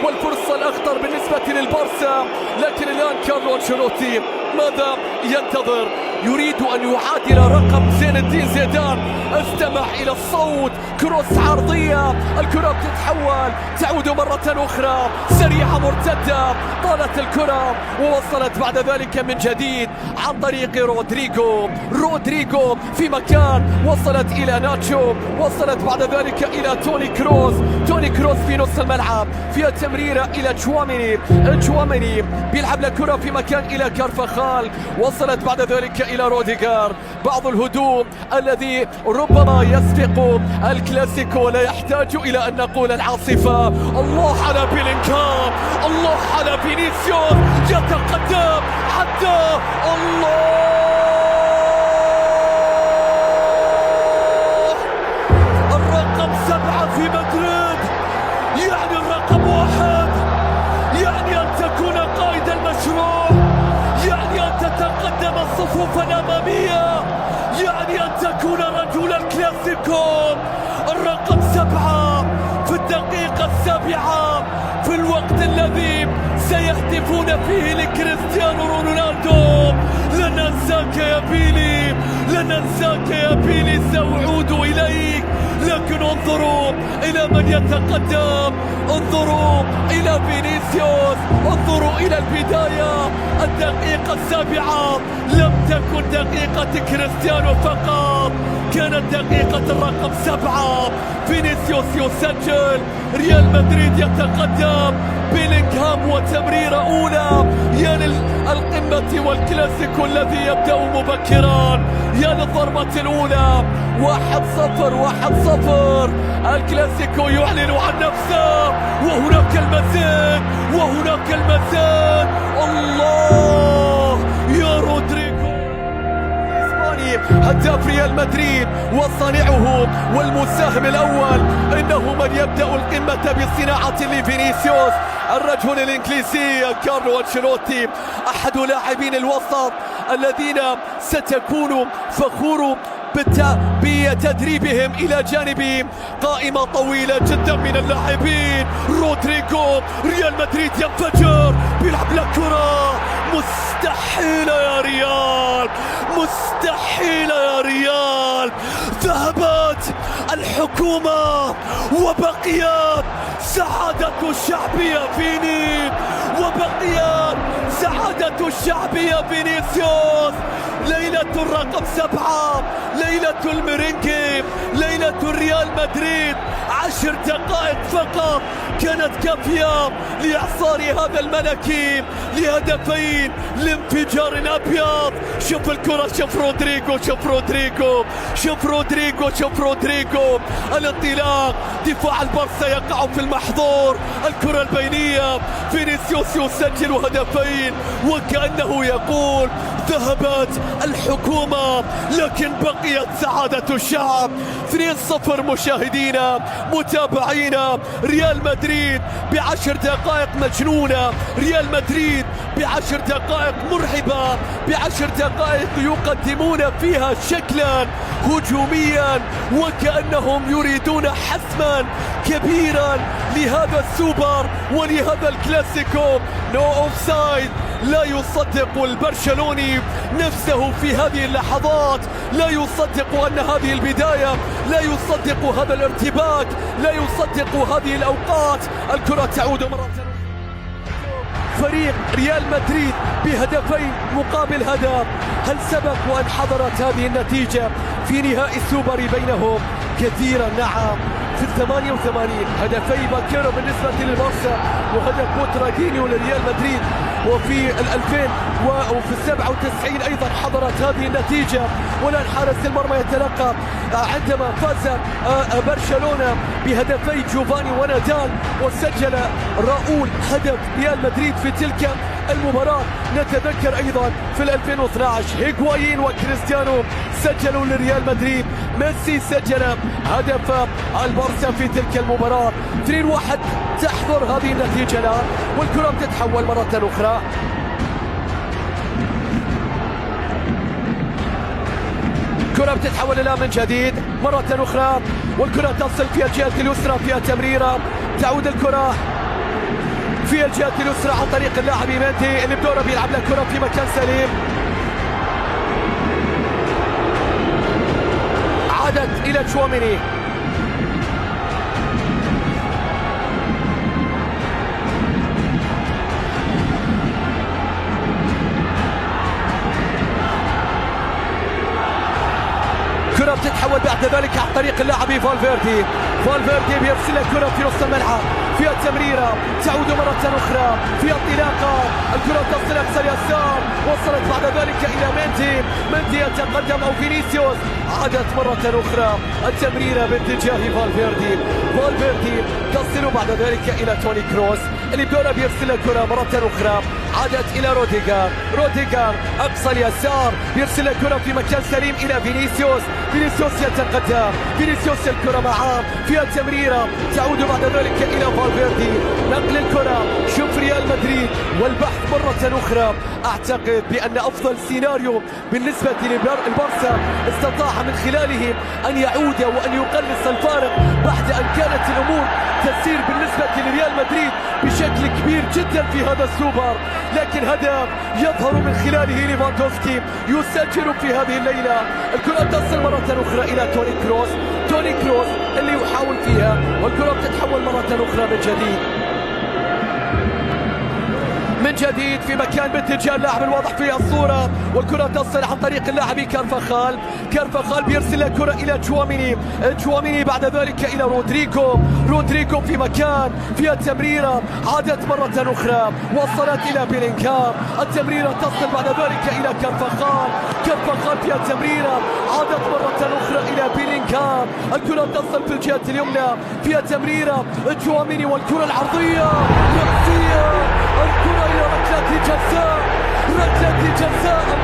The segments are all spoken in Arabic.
والفرصة الأخطر بالنسبة للبارسا، لكن الآن كارلو أنشيلوتي ماذا ينتظر؟ يريد أن يعادل رقم زين الدين زيدان. استمع إلى الصوت، كروس عرضية، الكرة بتتحول، تعود مرة أخرى، سريعة مرتدة، طالت الكرة ووصلت بعد ذلك من جديد عن طريق رودريغو في مكان، وصلت إلى ناتشو، وصلت بعد ذلك إلى توني كروس في نص الملعب، فيها تمريرة إلى تشواميني بيلعب الكرة في مكان إلى كارفاخال، وصلت بعد ذلك إلى روديغار. بعض الهدوء الذي ربما يسبق الكلاسيكو، لا يحتاج إلى أن نقول العاصفة. الله على بيلينغهام، الله على فينيسيوس، يتقدم حتى الله. الرقم 7 في مدريد، يعني الرقم 1، يعني أن تكون قائد المشروع، يعني أن تتقدم الصفوف الأمامية، يعني أن تكون رجل الكلاسيكو. الرقم 7 في الدقيقة 7 في الوقت الذي سيهتفون فيه لكريستيانو رونالدو. لن ننساك يا بيلي، لن ننساك يا بيلي، سأعود إليك. لكن انظروا إلى من يتقدم، انظروا إلى فينيسيوس، انظروا إلى البداية. الدقيقة 7 لم تكن دقيقة كريستيانو فقط، كانت دقيقة الرقم 7. فينيسيوس يسجل، ريال مدريد يتقدم، بيلينغهام وتمريرة أولى. يا للقمة والكلاسيكو الذي يبدأ مبكرا، يا للضربة الأولى. 1-0 الكلاسيكو يعلن عن نفسه، وهناك المزيد، وهناك المزيد. الله يا رودريغو، هداف ريال مدريد وصانعه والمساهم الأول، إنه من يبدأ القمة بصناعة لفينيسيوس. الرجل الإنجليزي كارلو أنشيلوتي أحد لاعبين الوسط الذين ستكون فخور بتدريبهم إلى جانب قائمة طويلة جدا من اللاعبين. رودريغو، ريال مدريد ينفجر، بيلعب الكرة، مستحيلة يا ريال، مستحيلة يا ريال. ذهبت الحكومة وبقيت سعادة الشعب يا فيني، وبقيت سعادة الشعب يا فينيسيوس. ليلة الرقم 7، ليلة الميرينجي، ليلة الريال مدريد. 10 دقائق فقط كانت كافية لإعصار هذا الملكي لهدفين لانفجار أبيض. شوف الكرة، شوف رودريغو، شوف رودريغو، شوف رودريغو، شوف رودريغو. الانطلاق، دفاع البارسا يقع في المحظور. الكرة البينية، فينيسيوس يسجل هدفين، وكأنه يقول ذهبت الحكومة لكن بقيت سعادة الشعب. 2-0 مشاهدينا متابعينا. ريال مدريد ب10 دقائق مجنونة، ريال مدريد ب10 دقائق مرعبة، ب10 دقائق يقدمون فيها شكلا هجوميا، وكأنهم يريدون حسما كبيرا لهذا السوبر ولهذا الكلاسيكو. نو اوفسايد، لا يصدق البرشلوني نفسه في هذه اللحظات، لا يصدق أن هذه البداية، لا يصدق هذا الارتباك، لا يصدق هذه الأوقات. الكرة تعود مرة أخرى. فريق ريال مدريد بهدفين مقابل هدف. هل سبق وأن حضرت هذه النتيجة في نهائي السوبر بينهم؟ كثيرا نعم. في 88 هدفي باكيرو بالنسبة للبارسا، وهدف بوترادينيو لريال مدريد. وفي 2000 وفي 97 أيضا حضرت هذه النتيجة. والآن حارس المرمى يتلقى عندما فاز برشلونة بهدفي جوفاني ونادال، وسجل راؤول هدف ريال مدريد في تلك المباراة. نتذكر أيضا في 2012 هيغوايين وكريستيانو سجلوا لريال مدريد، ميسي سجل هدف البارسا في تلك المباراة. 2-1 تحضر هذه النتيجة الآن، والكرة بتتحول مرة أخرى. كرة بتتحول الآن من جديد مرة أخرى، والكرة تصل في الجهة اليسرى، فيها تمريرة، تعود الكرة في الجهة اليسرى عن طريق اللاعب مندي اللي بدوره بيلعب له كرة في مكان سليم، عادت إلى تشواميني. كرة بتتحول بعد ذلك عن طريق اللاعب فالفيردي بيرسل كرة في نص الملعب، فيها تمريرة تعود مرة أخرى، فيها انطلاقة، الكرة تصل أقصى اليسار، وصلت بعد ذلك إلى مندي يتقدم أو فينيسيوس، عادت مرة أخرى التمريرة باتجاه فالفيردي تصل بعد ذلك إلى توني كروس اللي بدوره بيرسل الكرة مرة أخرى، عادت إلى روديغار أقصى اليسار، يرسل الكرة في مكان سليم إلى فينيسيوس يتقدم، فينيسيوس الكرة معاه، فيها تمريرة تعود بعد ذلك إلى فالفيردي، نقل الكرة، شوف ريال مدريد والبحث مرة أخرى. أعتقد بأن أفضل سيناريو بالنسبة للبارسا استطاع من خلاله أن يعود وأن يقلص الفارق بعد أن كانت الأمور تسير بالنسبة لريال مدريد بشكل كبير جدا في هذا السوبر، لكن هدف يظهر من خلاله ليفاندوفسكي يسجل في هذه الليلة. الكرة تصل مرة أخرى إلى توني كروس اللي يحاول فيها، والكرة بتتحول مرة أخرى من جديد في مكان باتجاه اللاعب الواضح في الصورة، والكرة تصل عن طريق اللاعب كارفاخال بيرسل الكرة إلى تشواميني بعد ذلك إلى رودريغو في مكان فيها تمريرة، عادت مرة أخرى وصلت إلى بيلينغهام، التمريرة تصل بعد ذلك إلى كارفاخال فيها تمريرة، عادت مرة أخرى إلى بيلينغهام، الكرة تصل في الجهة اليمنى فيها تمريرة تشواميني، والكرة العرضية رأسية، الكرة إلى ركلة جزاء.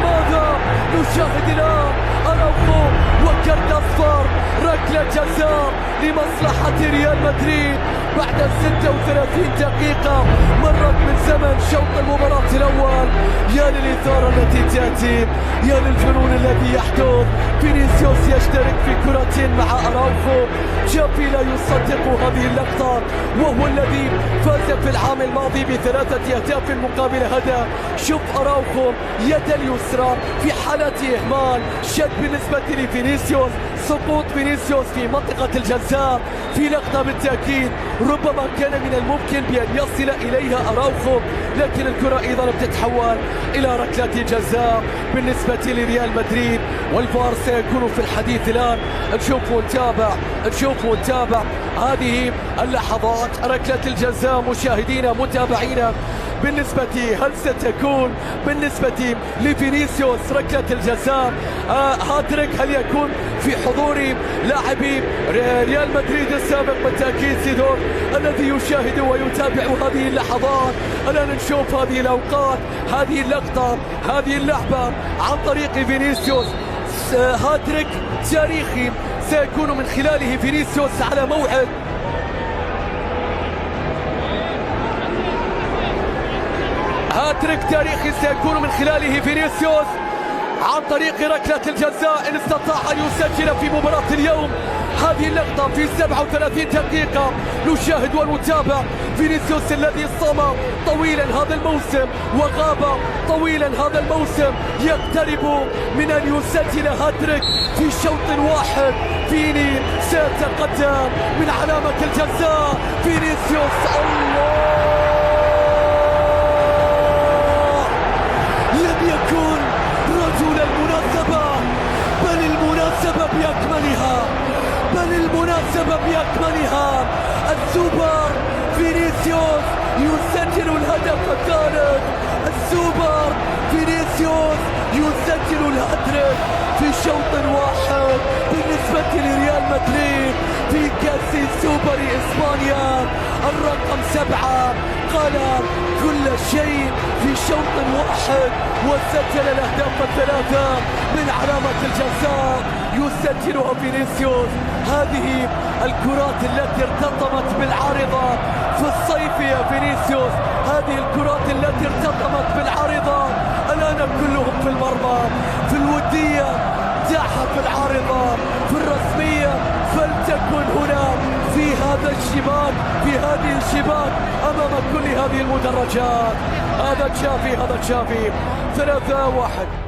ماذا نشاهد الآن؟ أراوخو وكرت أصفر، ركلة جزاء لمصلحة ريال مدريد بعد 36 دقيقة مرت من زمن شوط المباراة الأول. يا للإثارة التي تأتي، يا للجنون الذي يحدث. فينيسيوس يشترك في كرة مع أراوخو، جافي لا يصدق هذه اللقطة، وهو الذي فاز في العام الماضي ب3 أهداف مقابل هدف. شوف أراوخو يد اليسرى في حالة إهمال، شد بالنسبة لفينيسيوس، سقوط فينيسيوس في منطقة الجزاء في لقطة بالتأكيد ربما كان من الممكن بأن يصل إليها أراوخو، لكن الكرة أيضا بتتحول إلى ركلة جزاء بالنسبة لريال مدريد، والفار سيكون في الحديث الآن. نشوف ونتابع هذه اللحظات، ركلة الجزاء مشاهدينا متابعينا. هل ستكون بالنسبة لفينيسيوس ركلة الجزاء هاتريك؟ هل يكون في حضور لاعبي ريال مدريد السابق بالتأكيد سيدور الذي يشاهد ويتابع هذه اللحظات؟ الآن نشوف هذه الأوقات، هذه اللقطة، هذه اللعبة عن طريق فينيسيوس، هاتريك تاريخي سيكون من خلاله فينيسيوس على موعد. هاتريك تاريخي سيكون من خلاله فينيسيوس عن طريق ركلة الجزاء إن استطاع أن يسجل في مباراة اليوم. هذه اللقطة في 37 دقيقة نشاهد ونتابع فينيسيوس الذي صام طويلا هذا الموسم وغاب طويلا هذا الموسم، يقترب من أن يسجل هاتريك في شوط واحد. فيني سيتقدم من علامة الجزاء، فينيسيوس الله، لم يكن رجل المناسبة بل المناسبة بأكملها. السوبر فينيسيوس يسجل الهدف الثالث، السوبر فينيسيوس يسجل الهاتريك في شوط واحد بالنسبة لريال مدريد في كأس سوبر إسبانيا. الرقم 7 قلب كل شيء في شوط واحد وسجل الأهداف الثلاثة من علامة الجزاء يسجلها فينيسيوس. هذه الكرات التي ارتطمت بالعارضة في الصيف يا فينيسيوس، هذه الكرات التي ارتطمت بالعارضة الآن كلهم في المرمى، في الودية دعها في العارضة، في الرسمية فلتكن هنا في هذا الشباك، في هذه الشباك أمام كل هذه المدرجات. هذا تشافي 3-1.